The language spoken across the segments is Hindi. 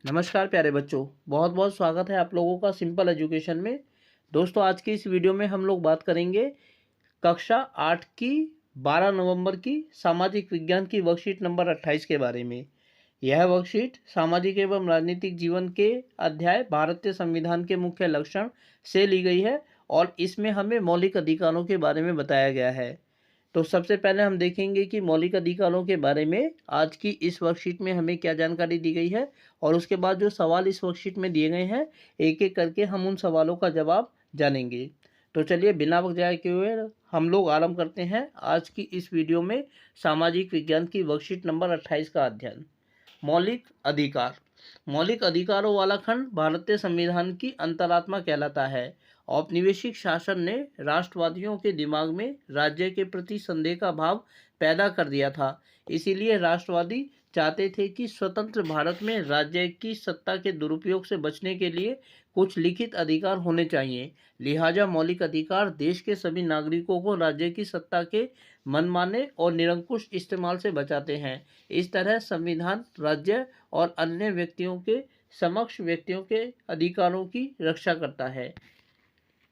नमस्कार प्यारे बच्चों। बहुत बहुत स्वागत है आप लोगों का सिंपल एजुकेशन में। दोस्तों, आज की इस वीडियो में हम लोग बात करेंगे कक्षा 8 की 12 नवंबर की सामाजिक विज्ञान की वर्कशीट नंबर 28 के बारे में। यह वर्कशीट सामाजिक एवं राजनीतिक जीवन के अध्याय भारतीय संविधान के मुख्य लक्षण से ली गई है और इसमें हमें मौलिक अधिकारों के बारे में बताया गया है। तो सबसे पहले हम देखेंगे कि मौलिक अधिकारों के बारे में आज की इस वर्कशीट में हमें क्या जानकारी दी गई है और उसके बाद जो सवाल इस वर्कशीट में दिए गए हैं एक एक करके हम उन सवालों का जवाब जानेंगे। तो चलिए बिना वक्त जाए के हुए हम लोग आरंभ करते हैं आज की इस वीडियो में सामाजिक विज्ञान की वर्कशीट नंबर 28 का अध्ययन। मौलिक अधिकार। मौलिक अधिकारों वाला खंड भारतीय संविधान की अंतरात्मा कहलाता है। औपनिवेशिक शासन ने राष्ट्रवादियों के दिमाग में राज्य के प्रति संदेह का भाव पैदा कर दिया था। इसीलिए राष्ट्रवादी चाहते थे कि स्वतंत्र भारत में राज्य की सत्ता के दुरुपयोग से बचने के लिए कुछ लिखित अधिकार होने चाहिए। लिहाजा मौलिक अधिकार देश के सभी नागरिकों को राज्य की सत्ता के मनमाने और निरंकुश इस्तेमाल से बचाते हैं। इस तरह संविधान राज्य और अन्य व्यक्तियों के समक्ष व्यक्तियों के अधिकारों की रक्षा करता है।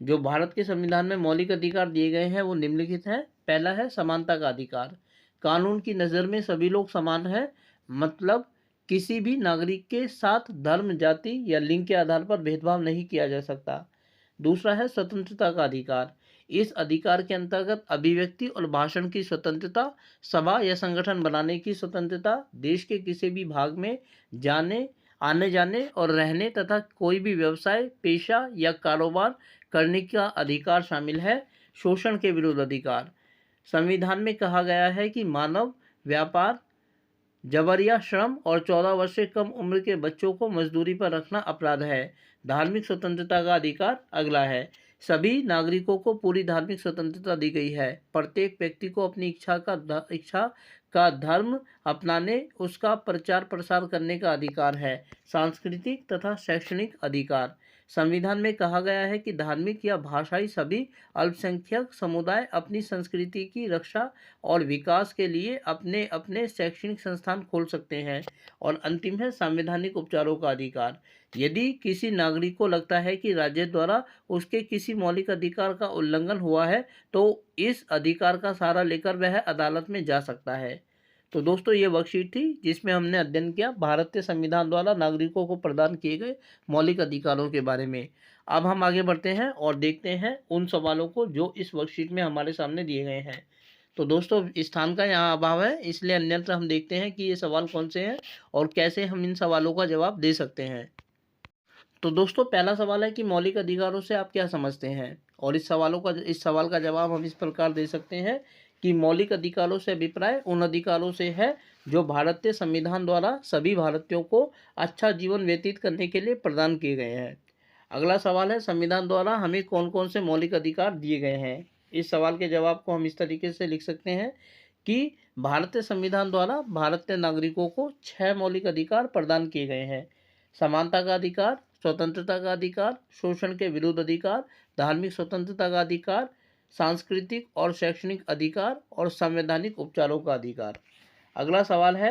जो भारत के संविधान में मौलिक अधिकार दिए गए हैं वो निम्नलिखित हैं। पहला है समानता का अधिकार। कानून की नज़र में सभी लोग समान हैं, मतलब किसी भी नागरिक के साथ धर्म, जाति या लिंग के आधार पर भेदभाव नहीं किया जा सकता। दूसरा है स्वतंत्रता का अधिकार। इस अधिकार के अंतर्गत अभिव्यक्ति और भाषण की स्वतंत्रता, सभा या संगठन बनाने की स्वतंत्रता, देश के किसी भी भाग में जाने आने जाने और रहने तथा कोई भी व्यवसाय, पेशा या कारोबार करने का अधिकार शामिल है। शोषण के विरुद्ध अधिकार। संविधान में कहा गया है कि मानव व्यापार, जबरिया श्रम और 14 वर्ष से कम उम्र के बच्चों को मजदूरी पर रखना अपराध है। धार्मिक स्वतंत्रता का अधिकार अगला है। सभी नागरिकों को पूरी धार्मिक स्वतंत्रता दी गई है। प्रत्येक व्यक्ति को अपनी इच्छा का धर्म अपनाने, उसका प्रचार प्रसार करने का अधिकार है। सांस्कृतिक तथा शैक्षणिक अधिकार। संविधान में कहा गया है कि धार्मिक या भाषाई सभी अल्पसंख्यक समुदाय अपनी संस्कृति की रक्षा और विकास के लिए अपने अपने शैक्षणिक संस्थान खोल सकते हैं। और अंतिम है संवैधानिक उपचारों का अधिकार। यदि किसी नागरिक को लगता है कि राज्य द्वारा उसके किसी मौलिक अधिकार का उल्लंघन हुआ है तो इस अधिकार का सहारा लेकर वह अदालत में जा सकता है। तो दोस्तों, ये वर्कशीट थी जिसमें हमने अध्ययन किया भारतीय संविधान द्वारा नागरिकों को प्रदान किए गए मौलिक अधिकारों के बारे में। अब हम आगे बढ़ते हैं और देखते हैं उन सवालों को जो इस वर्कशीट में हमारे सामने दिए गए हैं। तो दोस्तों, स्थान का यहाँ अभाव है, इसलिए अन्यत्र हम देखते हैं कि ये सवाल कौन से हैं और कैसे हम इन सवालों का जवाब दे सकते हैं। तो दोस्तों, पहला सवाल है कि मौलिक अधिकारों से आप क्या समझते हैं, और इस सवाल का जवाब हम इस प्रकार दे सकते हैं कि मौलिक अधिकारों से अभिप्राय उन अधिकारों से है जो भारतीय संविधान द्वारा सभी भारतीयों को अच्छा जीवन व्यतीत करने के लिए प्रदान किए गए हैं। अगला सवाल है संविधान द्वारा हमें कौन कौन से मौलिक अधिकार दिए गए हैं। इस सवाल के जवाब को हम इस तरीके से लिख सकते हैं कि भारतीय संविधान द्वारा भारतीय नागरिकों को 6 मौलिक अधिकार प्रदान किए गए हैं। समानता का अधिकार, स्वतंत्रता का अधिकार, शोषण के विरुद्ध अधिकार, धार्मिक स्वतंत्रता का अधिकार, सांस्कृतिक और शैक्षणिक अधिकार और संवैधानिक उपचारों का अधिकार। अगला सवाल है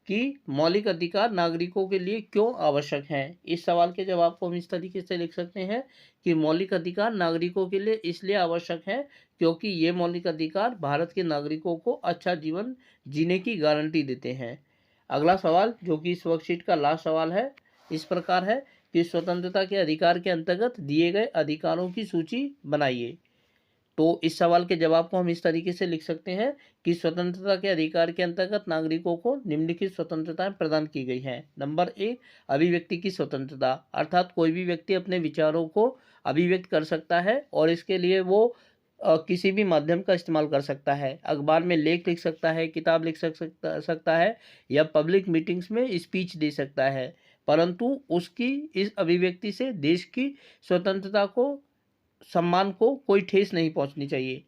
कि मौलिक अधिकार नागरिकों के लिए क्यों आवश्यक हैं। इस सवाल के जवाब को हम इस तरीके से लिख सकते हैं कि मौलिक अधिकार नागरिकों के लिए इसलिए आवश्यक है क्योंकि ये मौलिक अधिकार भारत के नागरिकों को अच्छा जीवन जीने की गारंटी देते हैं। अगला सवाल, जो कि इस वर्कशीट का लास्ट सवाल है, इस प्रकार है कि स्वतंत्रता के अधिकार के अंतर्गत दिए गए अधिकारों की सूची बनाइए। तो इस सवाल के जवाब को हम इस तरीके से लिख सकते हैं कि स्वतंत्रता के अधिकार के अंतर्गत नागरिकों को निम्नलिखित स्वतंत्रताएं प्रदान की गई हैं। नंबर 1, अभिव्यक्ति की स्वतंत्रता, अर्थात कोई भी व्यक्ति अपने विचारों को अभिव्यक्त कर सकता है और इसके लिए वो किसी भी माध्यम का इस्तेमाल कर सकता है। अखबार में लेख लिख सकता है, किताब लिख सकता है या पब्लिक मीटिंग्स में स्पीच दे सकता है, परंतु उसकी इस अभिव्यक्ति से देश की स्वतंत्रता को सम्मान को कोई ठेस नहीं पहुंचनी चाहिए।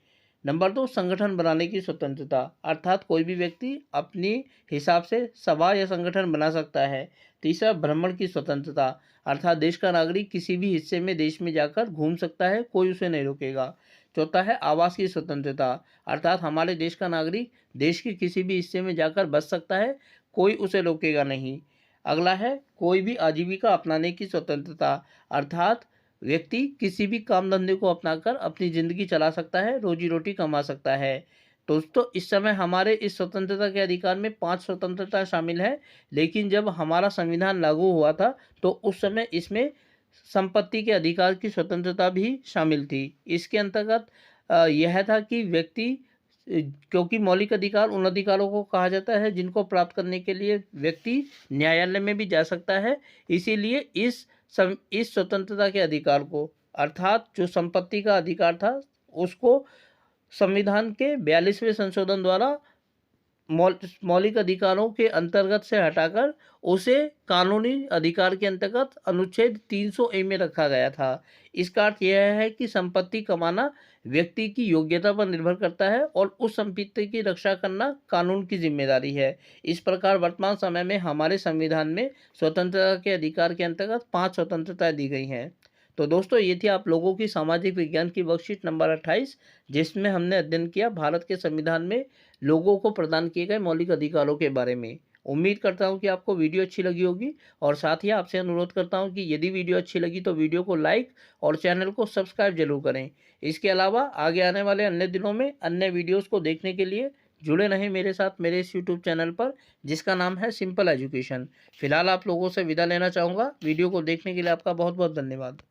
नंबर 2, संगठन बनाने की स्वतंत्रता, अर्थात कोई भी व्यक्ति अपनी हिसाब से सभा या संगठन बना सकता है। तीसरा, भ्रमण की स्वतंत्रता, अर्थात देश का नागरिक किसी भी हिस्से में देश में जाकर घूम सकता है, कोई उसे नहीं रोकेगा। चौथा है आवास की स्वतंत्रता, अर्थात हमारे देश का नागरिक देश के किसी भी हिस्से में जाकर बस सकता है, कोई उसे रोकेगा नहीं। अगला है कोई भी आजीविका अपनाने की स्वतंत्रता, अर्थात व्यक्ति किसी भी काम धंधे को अपनाकर अपनी ज़िंदगी चला सकता है, रोजी रोटी कमा सकता है। दोस्तों, इस समय हमारे इस स्वतंत्रता के अधिकार में 5 स्वतंत्रता शामिल है, लेकिन जब हमारा संविधान लागू हुआ था तो उस समय इसमें संपत्ति के अधिकार की स्वतंत्रता भी शामिल थी। इसके अंतर्गत यह था कि व्यक्ति क्योंकि मौलिक अधिकार उन अधिकारों को कहा जाता है जिनको प्राप्त करने के लिए व्यक्ति न्यायालय में भी जा सकता है, इसीलिए इस स्वतंत्रता के अधिकार को, अर्थात जो संपत्ति का अधिकार था, उसको संविधान के 42वें संशोधन द्वारा मौलिक अधिकारों के अंतर्गत से हटाकर उसे कानूनी अधिकार के अंतर्गत अनुच्छेद 300A में रखा गया था। इसका अर्थ यह है कि संपत्ति कमाना व्यक्ति की योग्यता पर निर्भर करता है और उस संपत्ति की रक्षा करना कानून की जिम्मेदारी है। इस प्रकार वर्तमान समय में हमारे संविधान में स्वतंत्रता के अधिकार के अंतर्गत 5 स्वतंत्रताएं दी गई हैं। तो दोस्तों, ये थी आप लोगों की सामाजिक विज्ञान की वर्कशीट नंबर 28, जिसमें हमने अध्ययन किया भारत के संविधान में लोगों को प्रदान किए गए मौलिक अधिकारों के बारे में। उम्मीद करता हूं कि आपको वीडियो अच्छी लगी होगी और साथ ही आपसे अनुरोध करता हूं कि यदि वीडियो अच्छी लगी तो वीडियो को लाइक और चैनल को सब्सक्राइब जरूर करें। इसके अलावा आगे आने वाले अन्य दिनों में अन्य वीडियोज़ को देखने के लिए जुड़े रहें मेरे साथ मेरे इस यूट्यूब चैनल पर, जिसका नाम है सिंपल एजुकेशन। फिलहाल आप लोगों से विदा लेना चाहूँगा। वीडियो को देखने के लिए आपका बहुत बहुत धन्यवाद।